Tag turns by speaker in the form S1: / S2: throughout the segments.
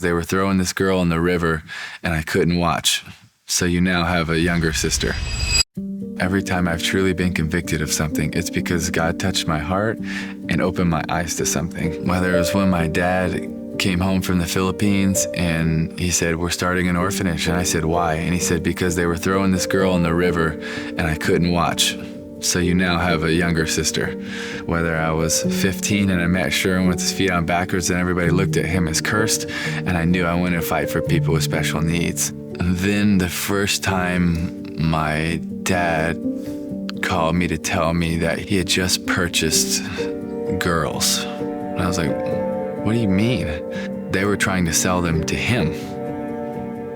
S1: They were throwing this girl in the river and I couldn't watch. So you now have a younger sister. Every time I've truly been convicted of something, it's because God touched my heart and opened my eyes to something. Whether it was when my dad came home from the Philippines and he said, "We're starting an orphanage." And I said, "Why?" And he said, "Because they were throwing this girl in the river and I couldn't watch." So you now have a younger sister. Whether I was 15 and I met Sherwin with his feet on backwards and everybody looked at him as cursed, and I knew I wanted to fight for people with special needs. And then the first time my dad called me to tell me that he had just purchased girls. And I was like, "What do you mean?" They were trying to sell them to him.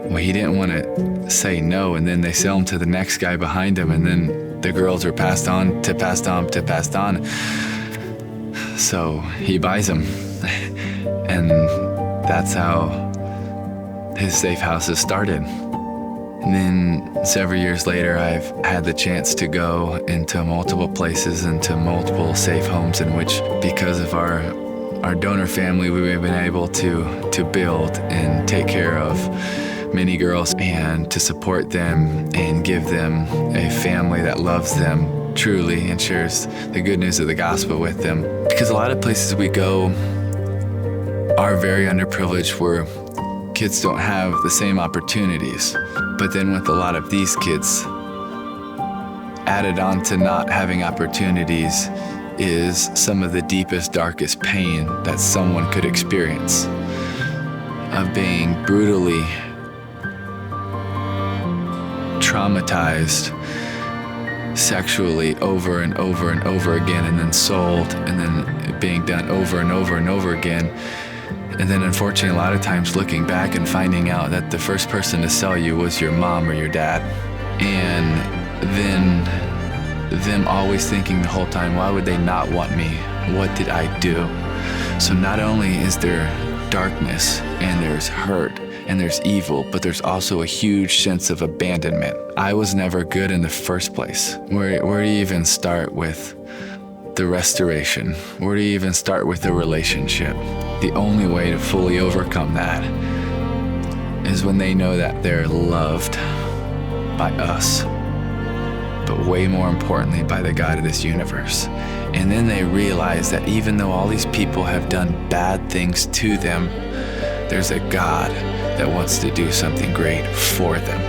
S1: Well, he didn't want to say no, and then they sell them to the next guy behind him, and then the girls are passed on to passed on to passed on. So he buys them. And that's how his safe houses started. And then several years later, I've had the chance to go into multiple places, into multiple safe homes in which, because of our donor family, we've been able to build and take care of many girls and to support them and give them a family that loves them truly and shares the good news of the gospel with them. Because a lot of places we go are very underprivileged, where kids don't have the same opportunities. But then with a lot of these kids, added on to not having opportunities is some of the deepest, darkest pain that someone could experience, of being brutally traumatized sexually over and over and over again, and then sold, and then being done over and over and over again. And then unfortunately, a lot of times looking back and finding out that the first person to sell you was your mom or your dad. And then them always thinking the whole time, why would they not want me? What did I do? So not only is there darkness and there's hurt and there's evil, but there's also a huge sense of abandonment. I was never good in the first place. Where do you even start with the restoration? Where do you even start with the relationship? The only way to fully overcome that is when they know that they're loved by us, but way more importantly by the God of this universe. And then they realize that even though all these people have done bad things to them, there's a God that wants to do something great for them.